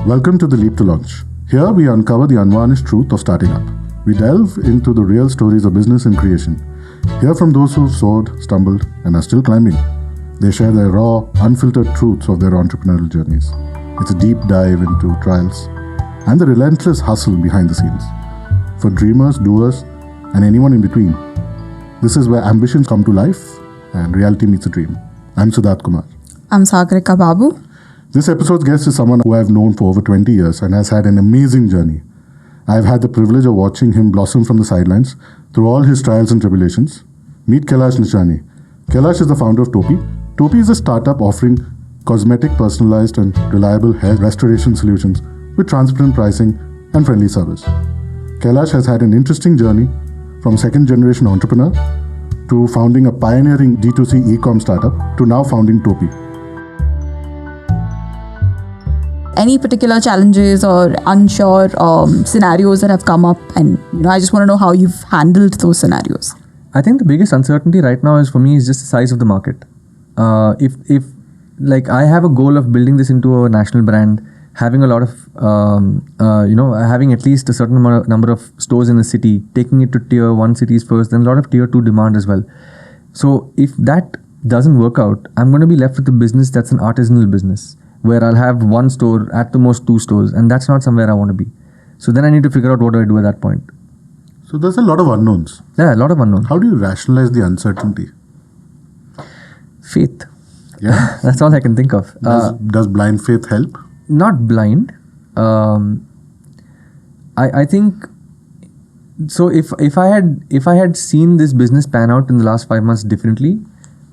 Welcome to The Leap to Launch. Here we uncover the unvarnished truth of starting up. We delve into the real stories of business and creation. Hear from those who've soared, stumbled, and are still climbing. They share their raw, unfiltered truths of their entrepreneurial journeys. It's a deep dive into trials and the relentless hustle behind the scenes. For dreamers, doers, and anyone in between, this is where ambitions come to life and reality meets a dream. I'm Siddharth Kumar. I'm Sagarika Babu. This episode's guest is someone who I've known for over 20 years and has had an amazing journey. I've had the privilege of watching him blossom from the sidelines through all his trials and tribulations. Meet Kailash Nichani. Kailash is the founder of Topee. Topee is a startup offering cosmetic, personalized, and reliable hair restoration solutions with transparent pricing and friendly service. Kailash has had an interesting journey from second-generation entrepreneur to founding a pioneering D2C e-com startup to now founding Topee. Any particular challenges or unsure scenarios that have come up, and I just want to know how you've handled those scenarios. I think the biggest uncertainty right now is for me is just the size of the market. If like I have a goal of building this into a national brand, having a lot of having at least a certain number of stores in the city, taking it to tier 1 cities first, then a lot of tier 2 demand as well. So if that doesn't work out, I'm going to be left with a business that's an artisanal business, where I'll have one store, at the most 2 stores, and that's not somewhere I want to be. So then I need to figure out what do I do at that point. So there's a lot of unknowns. Yeah, a lot of unknowns. How do you rationalize the uncertainty? Faith. Yeah? That's all I can think of. Does blind faith help? Not blind. I think so. If I had seen this business pan out in the last 5 months differently,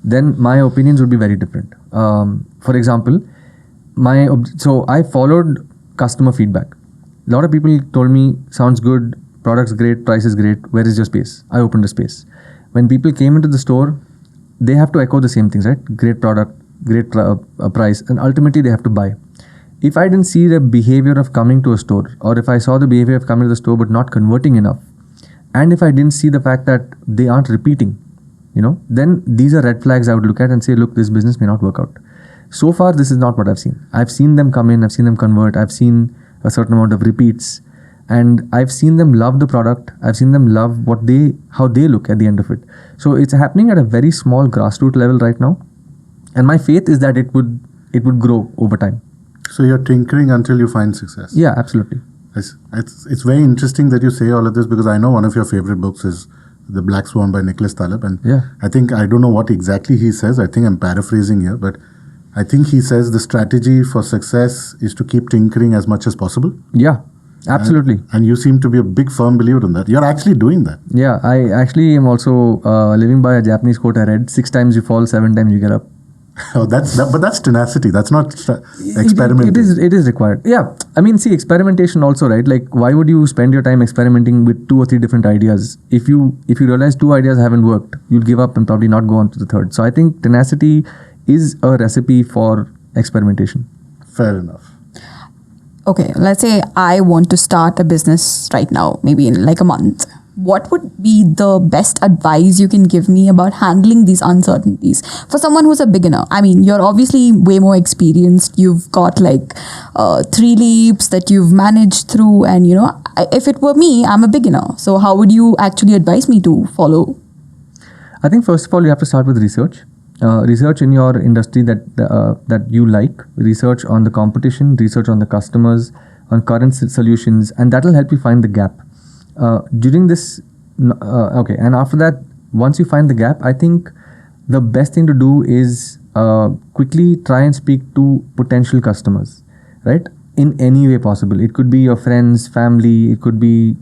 then my opinions would be very different. For example, so I followed customer feedback. A lot of people told me, sounds good, product's great, price is great, where is your space? I opened a space. When people came into the store, they have to echo the same things, right? Great product, great price, and ultimately they have to buy. If I didn't see the behavior of coming to a store, or if I saw the behavior of coming to the store but not converting enough, and if I didn't see the fact that they aren't repeating, then these are red flags I would look at and say, look, this business may not work out. So far, this is not what I've seen. I've seen them come in, I've seen them convert, I've seen a certain amount of repeats, and I've seen them love the product, I've seen them love how they look at the end of it. So it's happening at a very small grassroots level right now, and my faith is that it would grow over time. So you're tinkering until you find success. Yeah, absolutely. It's very interesting that you say all of this, because I know one of your favorite books is The Black Swan by Nicholas Taleb, and yeah. I don't know what exactly he says. I think I'm paraphrasing here, but I think he says the strategy for success is to keep tinkering as much as possible. Yeah, absolutely. And you seem to be a big firm believer in that. You're actually doing that. Yeah, I actually am also living by a Japanese quote I read: 6 times you fall, 7 times you get up. Oh, but that's tenacity. That's not experimenting. It is required. Yeah, I mean, see, experimentation also, right? Like, why would you spend your time experimenting with 2 or 3 different ideas? If you realize 2 ideas haven't worked, you'll give up and probably not go on to the third. So I think tenacity is a recipe for experimentation. Fair enough. Okay, let's say I want to start a business right now, maybe in like a month. What would be the best advice you can give me about handling these uncertainties for someone who's a beginner? I mean, you're obviously way more experienced. You've got like 3 leaps that you've managed through, and if it were me, I'm a beginner. So how would you actually advise me to follow? I think first of all, you have to start with research. Research in your industry that you like, research on the competition, research on the customers, on current solutions, and that will help you find the gap. During this, and after that, once you find the gap, I think the best thing to do is quickly try and speak to potential customers, right? In any way possible. It could be your friends, family, it could be,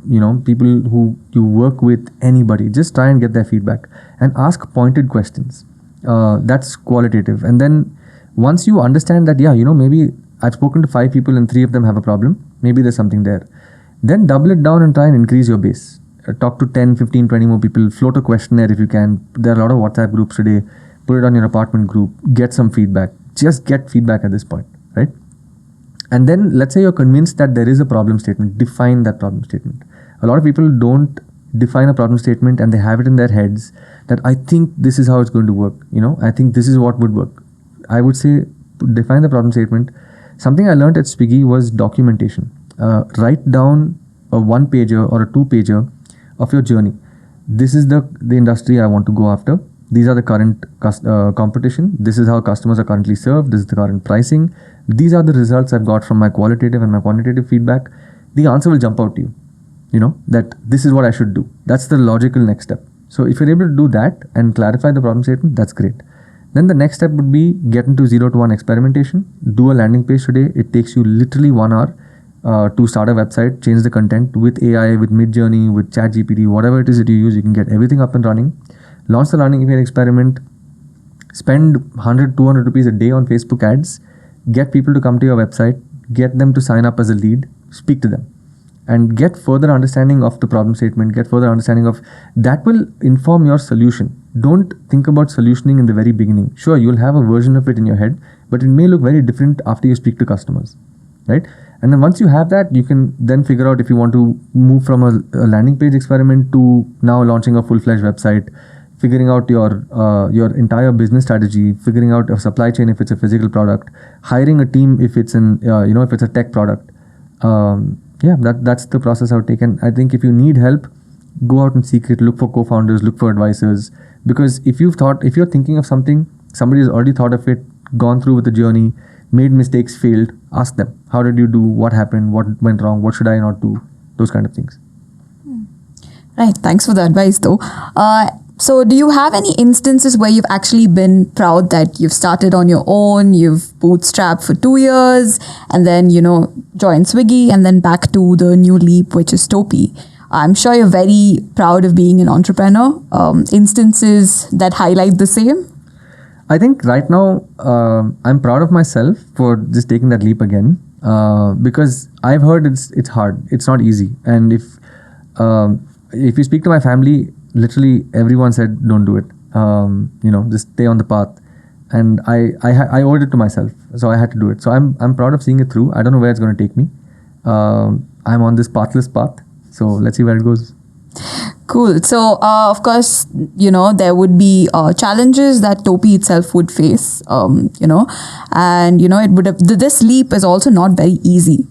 people who you work with, anybody. Just try and get their feedback and ask pointed questions. That's qualitative. And then once you understand that, maybe I've spoken to 5 people and 3 of them have a problem, maybe there's something there. Then double it down and try and increase your base. Talk to 10, 15, 20 more people, float a questionnaire if you can. There are a lot of WhatsApp groups today. Put it on your apartment group, get some feedback. Just get feedback at this point, right? And then let's say you're convinced that there is a problem statement, define that problem statement. A lot of people don't define a problem statement and they have it in their heads that I think this is how it's going to work. I think this is what would work. I would say define the problem statement, Something I learned at Swiggy was documentation. Write down a 1-pager or a 2-pager of your journey. This is the industry I want to go after. These are the current competition. This is how customers are currently served. This is the current pricing. These are the results I've got from my qualitative and my quantitative feedback. The answer will jump out to you. You know, that this is what I should do. That's the logical next step. So if you're able to do that and clarify the problem statement, that's great. Then the next step would be get into 0 to 1 experimentation. Do a landing page today. It takes you literally 1 hour to start a website, change the content with AI, with Midjourney, with ChatGPT, whatever it is that you use, you can get everything up and running. Launch the landing page experiment. Spend 100, 200 rupees a day on Facebook ads. Get people to come to your website. Get them to sign up as a lead. Speak to them. And get further understanding of the problem statement, get further understanding of that will inform your solution. Don't think about solutioning in the very beginning. Sure, you'll have a version of it in your head, but it may look very different after you speak to customers, right? And then once you have that, you can then figure out if you want to move from a landing page experiment to now launching a full-fledged website, figuring out your entire business strategy, figuring out a supply chain if it's a physical product, hiring a team if it's if it's a tech product. That's the process I would take. And I think if you need help, go out and seek it. Look for co-founders, look for advisors. Because if you're thinking of something, somebody has already thought of it, gone through with the journey, made mistakes, failed, ask them. How did you do? What happened? What went wrong? What should I not do? Those kind of things. Right. Thanks for the advice though. So do you have any instances where you've actually been proud that you've started on your own, you've bootstrapped for 2 years, and then, joined Swiggy and then back to the new leap, which is Topee? I'm sure you're very proud of being an entrepreneur. Instances that highlight the same? I think right now I'm proud of myself for just taking that leap again because I've heard it's hard. It's not easy. And if you speak to my family, literally everyone said don't do it. Just stay on the path. And I owed it to myself, so I had to do it. So I'm proud of seeing it through. I don't know where it's going to take me. I'm on this pathless path, so let's see where it goes. Cool. So, of course, there would be challenges that Topee itself would face, and, it would have, this leap is also not very easy.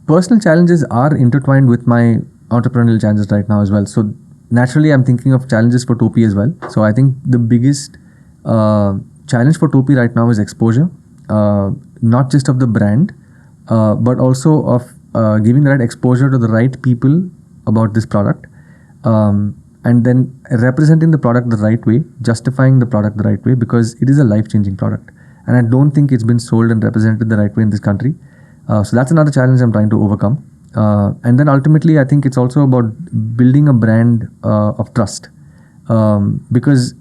Personal challenges are intertwined with my entrepreneurial challenges right now as well. So naturally, I'm thinking of challenges for Topee as well. So I think the biggest challenge for Topee right now is exposure, not just of the brand, but also of giving the right exposure to the right people about this product, and then representing the product the right way, justifying the product the right way, because it is a life-changing product. And I don't think it's been sold and represented the right way in this country. So that's another challenge I'm trying to overcome. And then ultimately, I think it's also about building a brand of trust. Because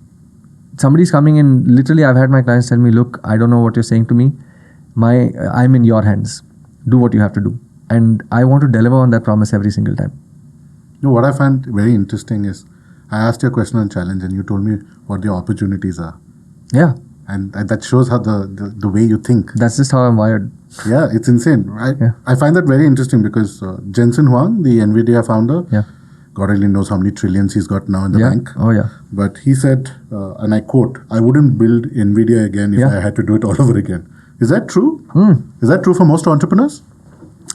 somebody's coming in, literally I've had my clients tell me, look, I don't know what you're saying to me. I'm in your hands. Do what you have to do. And I want to deliver on that promise every single time. What I find very interesting is I asked you a question on challenge and you told me what the opportunities are. Yeah. And that shows how the way you think. That's just how I'm wired. Yeah, it's insane. I find that very interesting because Jensen Huang, the NVIDIA founder, God only knows how many trillions he's got now in the bank. Oh, yeah. But he said, and I quote, I wouldn't build NVIDIA again if I had to do it all over again. Is that true? Is that true for most entrepreneurs?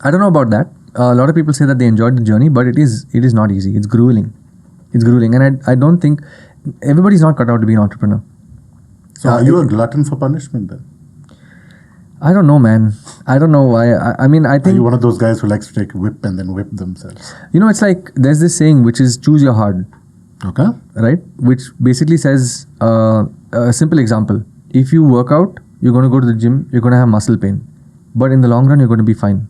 I don't know about that. A lot of people say that they enjoyed the journey, but it is not easy. It's grueling. And I don't think everybody's not cut out to be an entrepreneur. So are you a glutton for punishment then? I don't know, man. I don't know why. I think... Are you one of those guys who likes to take a whip and then whip themselves? It's like there's this saying which is choose your hard. Okay. Right? Which basically says a simple example. If you work out, you're going to go to the gym, you're going to have muscle pain. But in the long run, you're going to be fine.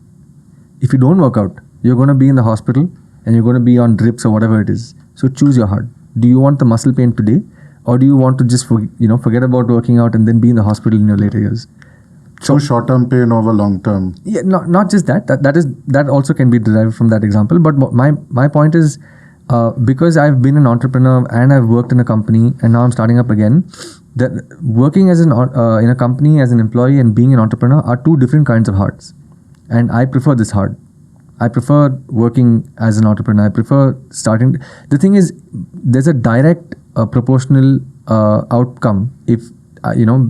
If you don't work out, you're going to be in the hospital and you're going to be on drips or whatever it is. So choose your hard. Do you want the muscle pain today? Or do you want to just forget about working out and then be in the hospital in your later years? So short-term pain over long-term. Yeah, not just that. That also can be derived from that example. But my point is, because I've been an entrepreneur and I've worked in a company and now I'm starting up again, that working as in a company as an employee and being an entrepreneur are two different kinds of hearts. And I prefer this heart. I prefer working as an entrepreneur. I prefer starting. The thing is, there's a direct proportional outcome if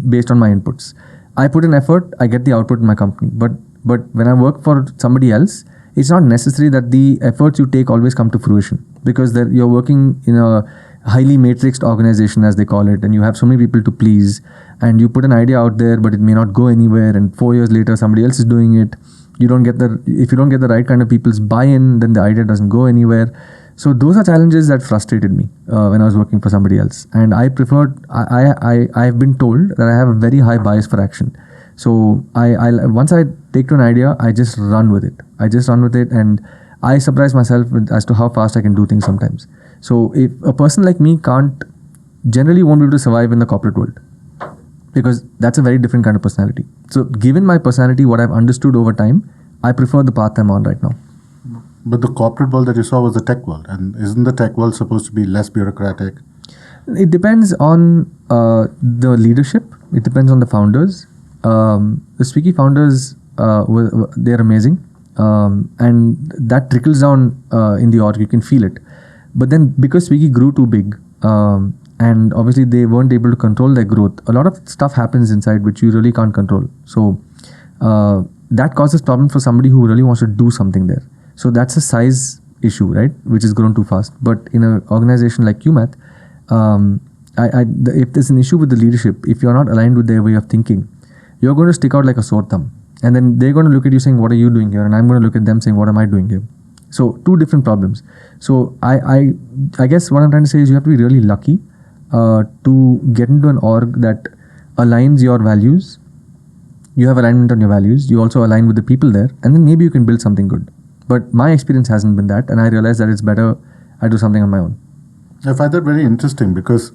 based on my inputs. I put in effort, I get the output in my company. But when I work for somebody else, it's not necessary that the efforts you take always come to fruition, because you're working in a highly matrixed organization, as they call it, and you have so many people to please, and you put an idea out there, but it may not go anywhere, and 4 years later somebody else is doing it. If you don't get the right kind of people's buy-in, then the idea doesn't go anywhere. So those are challenges that frustrated me when I was working for somebody else. And I've been told that I have a very high bias for action. So once I take to an idea, I just run with it. And I surprise myself as to how fast I can do things sometimes. So if a person like me won't be able to survive in the corporate world, because that's a very different kind of personality. So given my personality, what I've understood over time, I prefer the path I'm on right now. But the corporate world that you saw was the tech world. And isn't the tech world supposed to be less bureaucratic? It depends on the leadership. It depends on the founders. The Swiggy founders, they're amazing. And that trickles down in the org. You can feel it. But then because Swiggy grew too big, and obviously they weren't able to control their growth, a lot of stuff happens inside which you really can't control. So that causes problems for somebody who really wants to do something there. So that's a size issue, right, which has grown too fast. But in an organization like QMath, if there's an issue with the leadership, if you're not aligned with their way of thinking, you're going to stick out like a sore thumb. And then they're going to look at you saying, what are you doing here? And I'm going to look at them saying, what am I doing here? So two different problems. So I guess what I'm trying to say is you have to be really lucky to get into an org that aligns your values. You have alignment on your values. You also align with the people there. And then maybe you can build something good. But my experience hasn't been that. And I realized that it's better I do something on my own. I find that very interesting because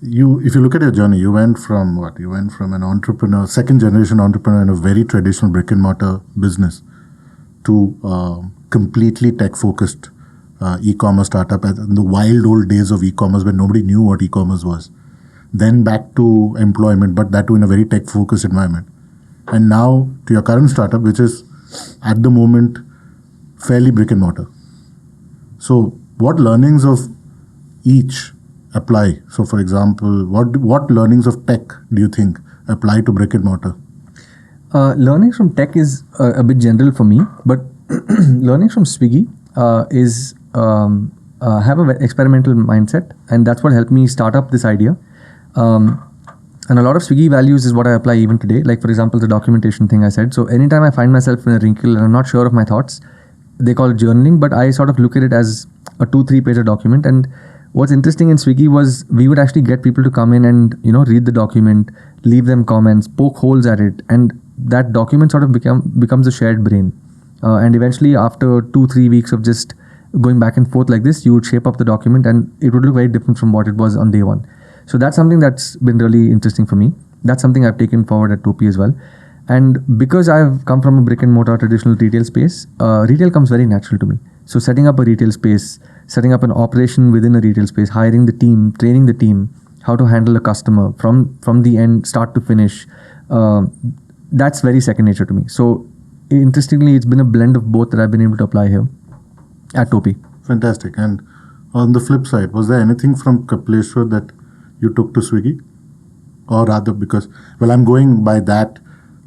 if you look at your journey, you went from what? You went from an entrepreneur, second generation entrepreneur in a very traditional brick and mortar business to completely tech focused e-commerce startup in the wild old days of e-commerce when nobody knew what e-commerce was. Then back to employment, but that too in a very tech focused environment. And now to your current startup, which is at the moment fairly brick and mortar. So what learnings of each apply? So for example, what learnings of tech do you think apply to brick and mortar? Learnings from tech is a bit general for me, but learnings from Swiggy is have an experimental mindset, and that's what helped me start up this idea. And a lot of Swiggy values is what I apply even today. Like for example, the documentation thing I said. So anytime I find myself in a wrinkle and I'm not sure of my thoughts, they call it journaling, but I sort of look at it as a 2-3 page document. And what's interesting in Swiggy was we would actually get people to come in and read the document, leave them comments, poke holes at it, and that document sort of becomes a shared brain. And eventually after 2-3 weeks of just going back and forth like this, you would shape up the document and it would look very different from what it was on day one. So that's something that's been really interesting for me. That's something I've taken forward at Topee as well. And because I've come from a brick and mortar traditional retail space, retail comes very natural to me. So setting up a retail space, setting up an operation within a retail space, hiring the team, training the team, how to handle a customer from the end, start to finish, that's very second nature to me. So interestingly, it's been a blend of both that I've been able to apply here at Topee. Fantastic. And on the flip side, was there anything from Kapleshwar that you took to Swiggy? Or rather, because, I'm going by that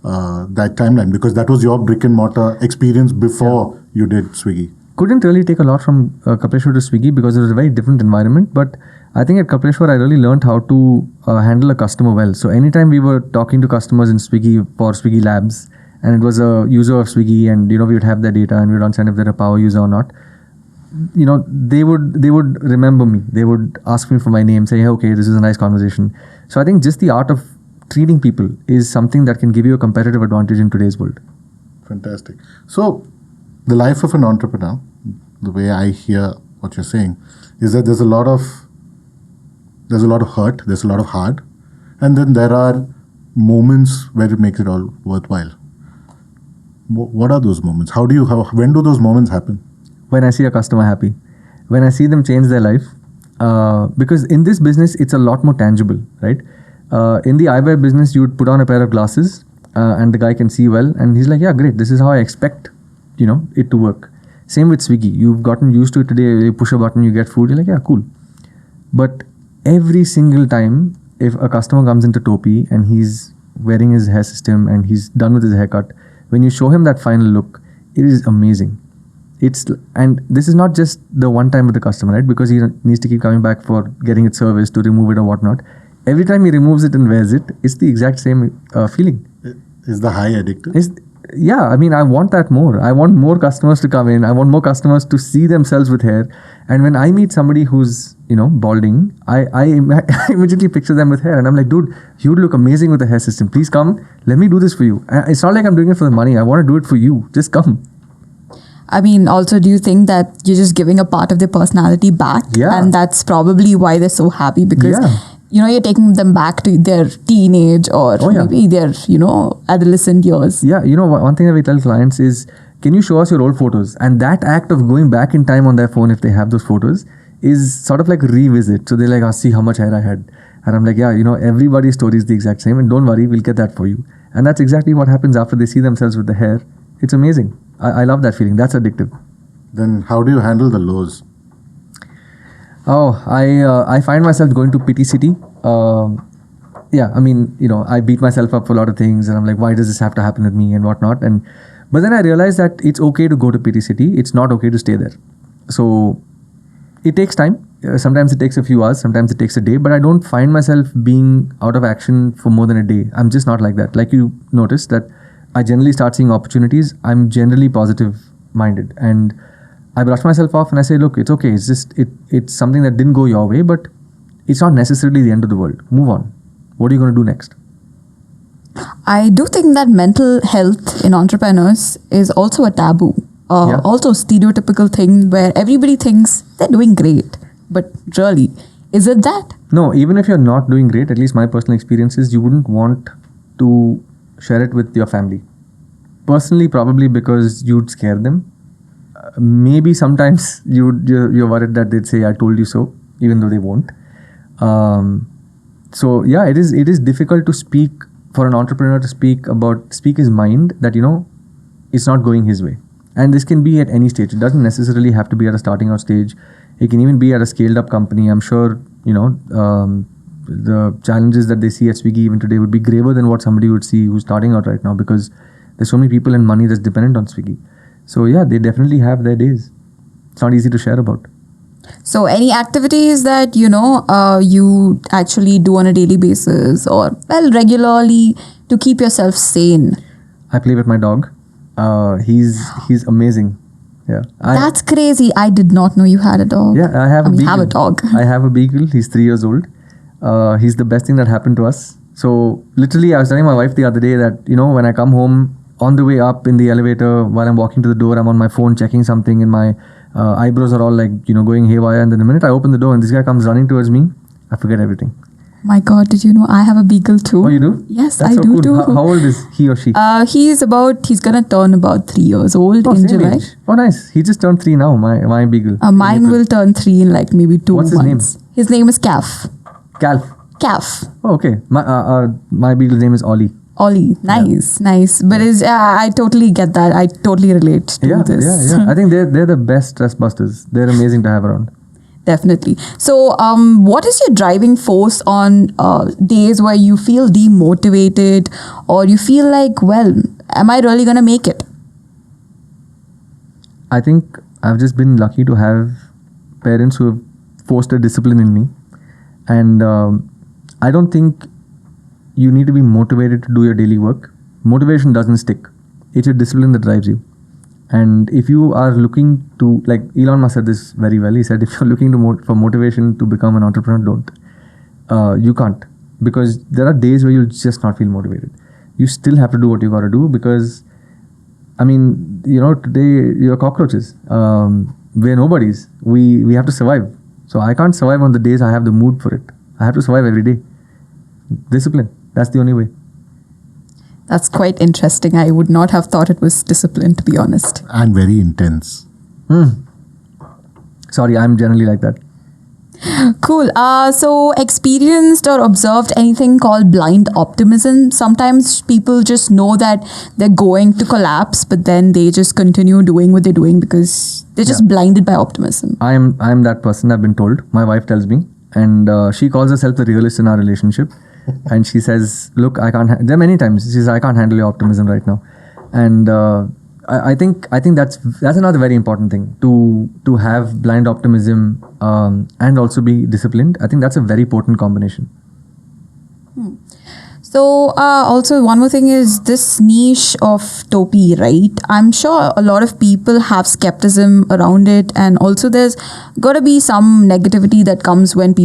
timeline, because that was your brick and mortar experience before you did Swiggy. Couldn't really take a lot from Kapleshwar to Swiggy because it was a very different environment. But I think at Kapleshwar, I really learned how to handle a customer well. So anytime we were talking to customers in Swiggy for Swiggy Labs, and it was a user of Swiggy, and we would have their data and we would understand if they're a power user or not. They would remember me. They would ask me for my name, say, hey, okay, this is a nice conversation. So I think just the art of treating people is something that can give you a competitive advantage in today's world. Fantastic. So the life of an entrepreneur, the way I hear what you're saying, is that there's a lot of hurt, there's a lot of hard, and then there are moments where it makes it all worthwhile. What are those moments? When do those moments happen? When I see a customer happy, when I see them change their life, because in this business, it's a lot more tangible, right? In the eyewear business, you would put on a pair of glasses and the guy can see well. And he's like, yeah, great. This is how I expect, it to work. Same with Swiggy. You've gotten used to it today. You push a button, you get food. You're like, yeah, cool. But every single time if a customer comes into Topee and he's wearing his hair system and he's done with his haircut, when you show him that final look, it is amazing. And this is not just the one time with the customer, right? Because he needs to keep coming back for getting it serviced, to remove it or whatnot. Every time he removes it and wears it, it's the exact same feeling. Is the high addictive? Yeah, I mean, I want that more. I want more customers to come in. I want more customers to see themselves with hair. And when I meet somebody who's, balding, I immediately picture them with hair. And I'm like, dude, you would look amazing with the hair system. Please come. Let me do this for you. And it's not like I'm doing it for the money. I want to do it for you. Just come. I mean, also, do you think that you're just giving a part of their personality back? Yeah. And that's probably why they're so happy because, you're taking them back to their teenage or maybe their, adolescent years. Yeah. One thing that we tell clients is, can you show us your old photos? And that act of going back in time on their phone, if they have those photos, is sort of like a revisit. So they're like, see how much hair I had. And I'm like, yeah, everybody's story is the exact same. And don't worry, we'll get that for you. And that's exactly what happens after they see themselves with the hair. It's amazing. I love that feeling. That's addictive. Then how do you handle the lows? Oh, I find myself going to pity city. I beat myself up for a lot of things, and I'm like, why does this have to happen with me and whatnot? But then I realized that it's okay to go to pity city. It's not okay to stay there. So it takes time. Sometimes it takes a few hours. Sometimes it takes a day. But I don't find myself being out of action for more than a day. I'm just not like that. Like you noticed that I generally start seeing opportunities. I'm generally positive minded, and I brush myself off and I say, look, it's okay. It's just it's something that didn't go your way, but it's not necessarily the end of the world. Move on. What are you going to do next? I do think that mental health in entrepreneurs is also a taboo. Also a stereotypical thing where everybody thinks they're doing great. But really, is it that? No, even if you're not doing great, at least my personal experience is you wouldn't want to share it with your family. Personally, probably because you'd scare them. Maybe sometimes you're worried that they'd say, I told you so, even though they won't. So yeah, it is difficult to speak, for an entrepreneur to speak his mind that, it's not going his way. And this can be at any stage. It doesn't necessarily have to be at a starting out stage. It can even be at a scaled up company. I'm sure, the challenges that they see at Swiggy even today would be graver than what somebody would see who's starting out right now, because there's so many people and money that's dependent on Swiggy. So yeah, they definitely have their days. It's not easy to share about. So any activities that, you actually do on a daily basis or, regularly to keep yourself sane? I play with my dog. He's amazing. Yeah. That's crazy. I did not know you had a dog. Yeah, I have a dog. I have a beagle. He's 3 years old. He's the best thing that happened to us. So literally, I was telling my wife the other day that, when I come home, on the way up in the elevator, while I'm walking to the door, I'm on my phone checking something, and my eyebrows are all like, going haywire. And then the minute I open the door and this guy comes running towards me, I forget everything. My God, did you know I have a beagle too? Oh, you do? Yes, That's I so do cool. too. How old is he or she? He's gonna turn about 3 years old in same July. age. Oh, nice. He just turned 3 now, my beagle. Mine will turn 3 in like maybe 2 What's months. his name? His name is Calf. Calf. Oh, okay. My beagle's name is Ollie. Ollie, nice. But I totally get that. I totally relate to this. Yeah. I think they're the best stress busters. They're amazing to have around. Definitely. So, what is your driving force on days where you feel demotivated or you feel like, well, am I really going to make it? I think I've just been lucky to have parents who have forced a discipline in me. And I don't think you need to be motivated to do your daily work. Motivation doesn't stick. It's your discipline that drives you. And if you are looking to, like Elon Musk said this very well, he said, if you're looking for motivation to become an entrepreneur, don't. You can't. Because there are days where you'll just not feel motivated. You still have to do what you got to do because, today you're cockroaches. We're nobodies. We have to survive. So I can't survive on the days I have the mood for it. I have to survive every day. Discipline. That's the only way. That's quite interesting. I would not have thought it was discipline, to be honest. And very intense. Sorry, I'm generally like that. Cool. So experienced or observed anything called blind optimism? Sometimes people just know that they're going to collapse, but then they just continue doing what they're doing because they're just blinded by optimism. I am that person, I've been told. My wife tells me. and she calls herself the realist in our relationship. And she says, look, I can't, there are many times she says, I can't handle your optimism right now. And I think that's another very important thing, to have blind optimism and also be disciplined. I think that's a very potent combination. So also one more thing is this niche of Topee, right? I'm sure a lot of people have skepticism around it, and also there's got to be some negativity that comes when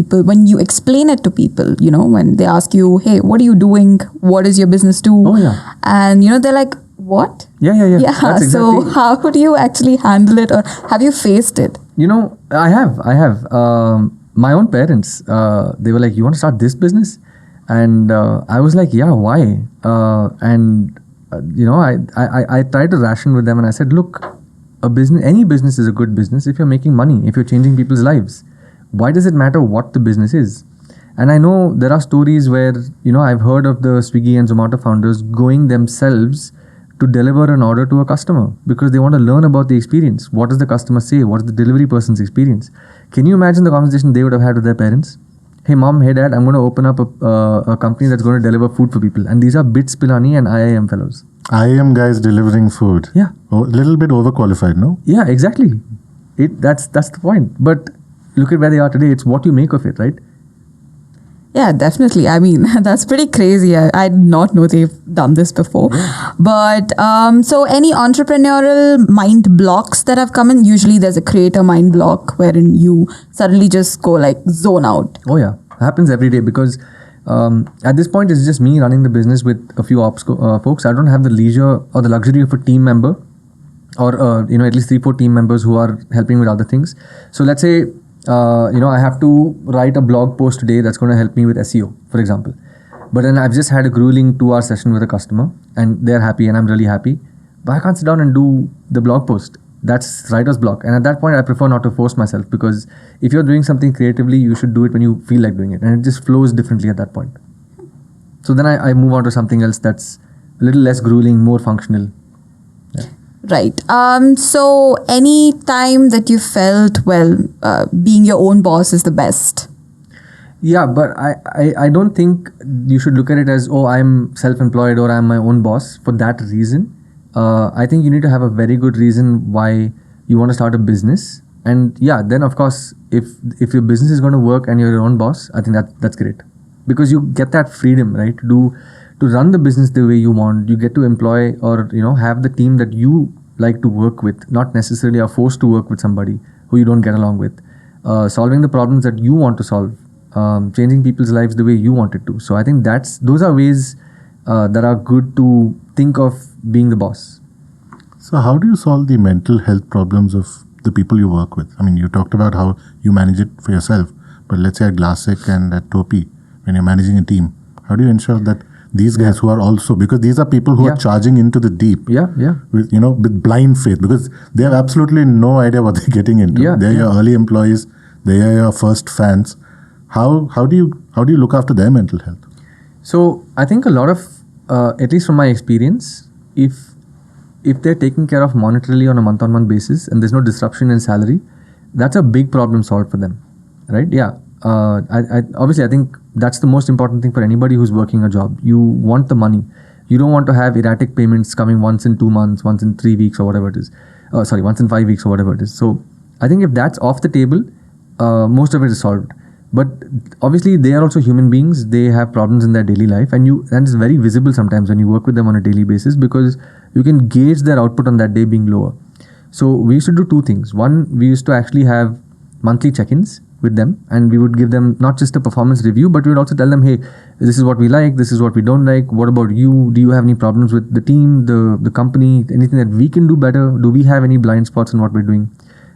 you explain it to people, you know, when they ask you, hey, what are you doing? What does your business do? Oh, yeah. And, you know, they're like, what? Yeah. That's exactly. So how could you actually handle it, or have you faced it? You know, I have. My own parents, they were like, you want to start this business? And I was like, yeah, why? You know, I tried to ration with them, and I said, look, any business is a good business if you're making money, if you're changing people's lives. Why does it matter what the business is? And I know there are stories where, you know, I've heard of the Swiggy and Zomato founders going themselves to deliver an order to a customer because they want to learn about the experience. What does the customer say? What is the delivery person's experience? Can you imagine the conversation they would have had with their parents? Hey mom, hey dad, I'm going to open up a company that's going to deliver food for people. And these are BITS Pilani and IIM fellows. IIM guys delivering food. Yeah. A little bit overqualified, no? Yeah, exactly. That's the point. But look at where they are today. It's what you make of it, right? Yeah, definitely. I mean, that's pretty crazy. I did not know they've done this before. Yeah. But so any entrepreneurial mind blocks that have come in? Usually there's a creator mind block wherein you suddenly just go like zone out. Oh yeah, happens every day because at this point it's just me running the business with a few ops folks. I don't have the leisure or the luxury of a team member or you know, at least 3-4 team members who are helping with other things. So let's say you know, I have to write a blog post today that's going to help me with SEO, for example. But then I've just had a grueling 2-hour session with a customer and they're happy and I'm really happy. But I can't sit down and do the blog post. That's writer's block. And at that point, I prefer not to force myself because if you're doing something creatively, you should do it when you feel like doing it. And it just flows differently at that point. So then I move on to something else that's a little less grueling, more functional. Yeah. Right. So any time that you felt, well, being your own boss is the best? Yeah, but I don't think you should look at it as, oh, I'm self-employed or I'm my own boss for that reason. I think you need to have a very good reason why you want to start a business. And yeah, then of course, if your business is going to work and you're your own boss, I think that's great. Because you get that freedom, right? To run the business the way you want. You get to employ or, you know, have the team that you like to work with, not necessarily are forced to work with somebody who you don't get along with. Solving the problems that you want to solve. Changing people's lives the way you want it to. So I think those are ways that are good to think of being the boss. So how do you solve the mental health problems of the people you work with? I mean, you talked about how you manage it for yourself, but let's say at Glassic and at Topee, when you're managing a team, how do you ensure that these guys who are also, because these are people who are charging into the deep, with, you know, with blind faith, because they have absolutely no idea what they're getting into. They're your early employees, they are your first fans. How do you look after their mental health? So I think a lot of, at least from my experience, if they're taken care of monetarily on a month-on-month basis and there's no disruption in salary, that's a big problem solved for them, right? Yeah. I think that's the most important thing for anybody who's working a job. You want the money. You don't want to have erratic payments coming once in 2 months, once in 3 weeks or whatever it is. Once in 5 weeks or whatever it is. So I think if that's off the table, most of it is solved. But obviously they are also human beings. They have problems in their daily life and it's very visible sometimes when you work with them on a daily basis because you can gauge their output on that day being lower. So we used to do 2 things. One, we used to actually have monthly check-ins with them and we would give them not just a performance review, but we would also tell them, hey, this is what we like, this is what we don't like. What about you? Do you have any problems with the team, the company, anything that we can do better? Do we have any blind spots in what we're doing?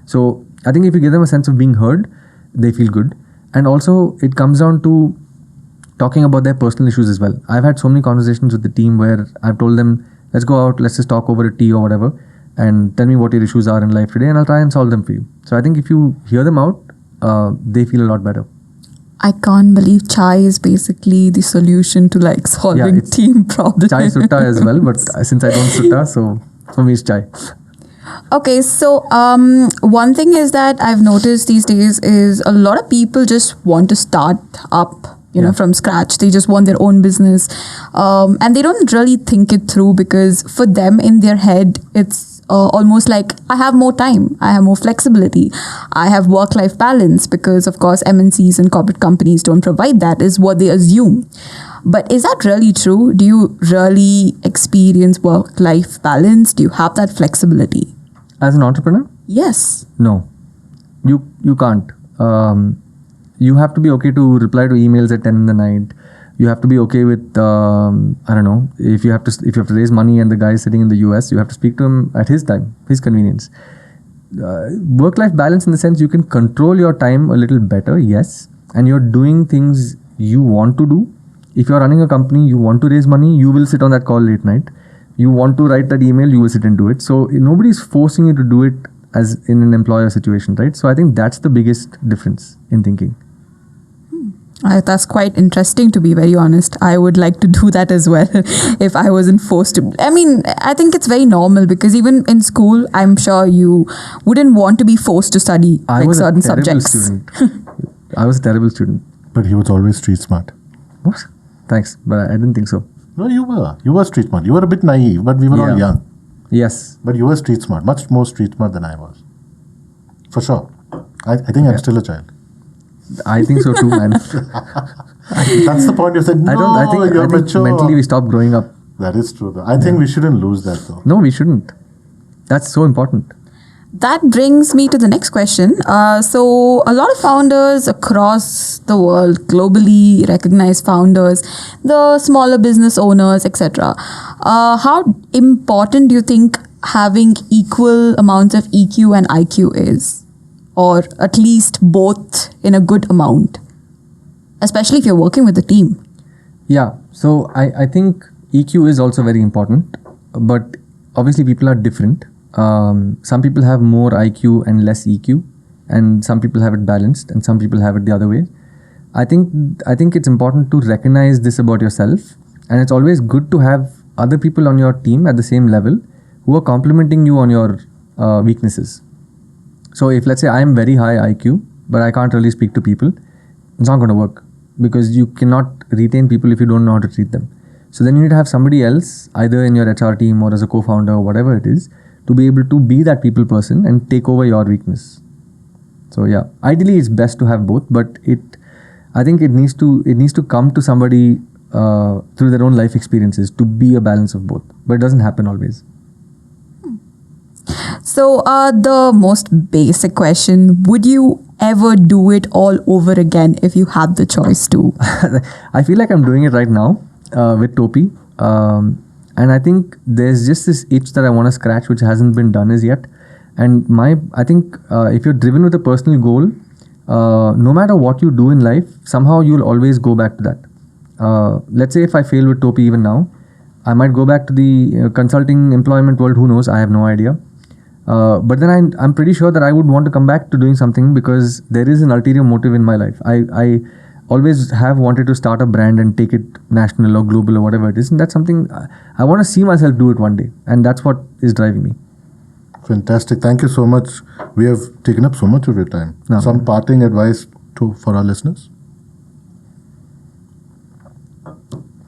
So I think if you give them a sense of being heard, they feel good. And also it comes down to talking about their personal issues as well. I've had so many conversations with the team where I've told them, let's go out, let's just talk over a tea or whatever and tell me what your issues are in life today and I'll try and solve them for you. So I think if you hear them out, they feel a lot better. I can't believe chai is basically the solution to like solving team problems. Chai sutta as well, but since I don't sutta, so for me it's chai. Okay, so one thing is that I've noticed these days is a lot of people just want to start up, from scratch. They just want their own business, and they don't really think it through because for them in their head it's almost like I have more time, I have more flexibility, I have work-life balance because of course MNCs and corporate companies don't provide that, is what they assume. But is that really true? Do you really experience work-life balance? Do you have that flexibility? As an entrepreneur? Yes. No. You can't. You have to be okay to reply to emails at 10 in the night. You have to be okay with I don't know, if you have to raise money and the guy is sitting in the US, you have to speak to him at his time, his convenience. Work-life balance in the sense you can control your time a little better, yes, and you're doing things you want to do. If you're running a company, you want to raise money, you will sit on that call late night. You want to write that email, you will sit and do it. So nobody's forcing you to do it as in an employer situation, right? So I think that's the biggest difference in thinking. That's quite interesting, to be very honest. I would like to do that as well if I wasn't forced to. I mean, I think it's very normal because even in school, I'm sure you wouldn't want to be forced to study certain subjects. Student. I was a terrible student. But he was always street smart. What? Thanks, but I didn't think so. No, you were. You were street smart. You were a bit naive, but we were all young. Yes. But you were street smart, much more street smart than I was. For sure. I think I'm still a child. I think so too, man. That's the point. You said, no, I think mature. Mentally we stopped growing up. That is true, though. I think we shouldn't lose that, though. No, we shouldn't. That's so important. That brings me to the next question. So a lot of founders across the world, globally recognized founders, the smaller business owners, etc. How important do you think having equal amounts of EQ and IQ is? Or at least both in a good amount, especially if you're working with a team? Yeah, so I think EQ is also very important, but obviously people are different. Some people have more IQ and less EQ, and some people have it balanced, and some people have it the other way. I think it's important to recognize this about yourself, and it's always good to have other people on your team at the same level who are complimenting you on your weaknesses. So if let's say I am very high IQ, but I can't really speak to people, it's not going to work because you cannot retain people if you don't know how to treat them. So then you need to have somebody else, either in your HR team or as a co-founder or whatever it is, to be able to be that people person and take over your weakness. So yeah, ideally it's best to have both, but I think it needs to come to somebody through their own life experiences to be a balance of both, but it doesn't happen always. So the most basic question, would you ever do it all over again if you had the choice to? I feel like I'm doing it right now with Topee. And I think there's just this itch that I want to scratch which hasn't been done as yet. And I think if you're driven with a personal goal, no matter what you do in life, somehow you'll always go back to that. Let's say if I fail with Topee even now, I might go back to the consulting employment world, who knows, I have no idea. But then I'm pretty sure that I would want to come back to doing something because there is an ulterior motive in my life. I always have wanted to start a brand and take it national or global or whatever it is. And that's something I want to see myself do it one day. And that's what is driving me. Fantastic. Thank you so much. We have taken up so much of your time. No. Some parting advice for our listeners?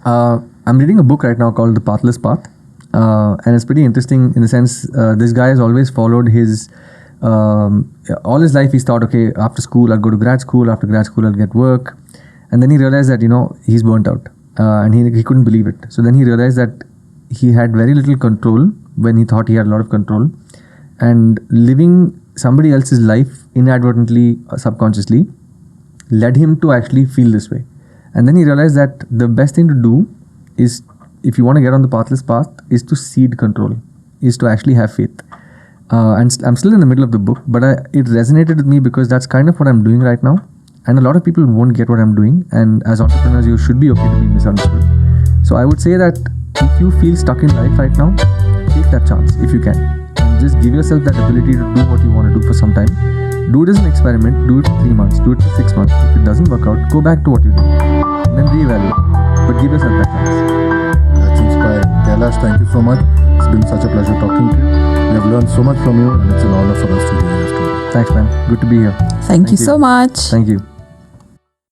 I'm reading a book right now called The Pathless Path. And it's pretty interesting in the sense this guy has always followed his all his life. He's thought, okay, after school I'll go to grad school, after grad school I'll get work, and then he realized that he's burnt out and he couldn't believe it. So then he realized that he had very little control when he thought he had a lot of control, and living somebody else's life inadvertently, subconsciously, led him to actually feel this way. And then he realized that the best thing to do is, if you want to get on the pathless path, is to cede control, is to actually have faith. And I'm still in the middle of the book, but it resonated with me because that's kind of what I'm doing right now. And a lot of people won't get what I'm doing. And as entrepreneurs, you should be okay to be misunderstood. So I would say that if you feel stuck in life right now, take that chance if you can. And just give yourself that ability to do what you want to do for some time. Do it as an experiment. Do it for 3 months. Do it for 6 months. If it doesn't work out, go back to what you do. And then reevaluate. But give yourself that chance. That's inspiring. Kailash, thank you so much. It's been such a pleasure talking to you. We have learned so much from you, and it's an honor for us to hear your story. Thanks, man. Good to be here. Thank you so much. Thank you.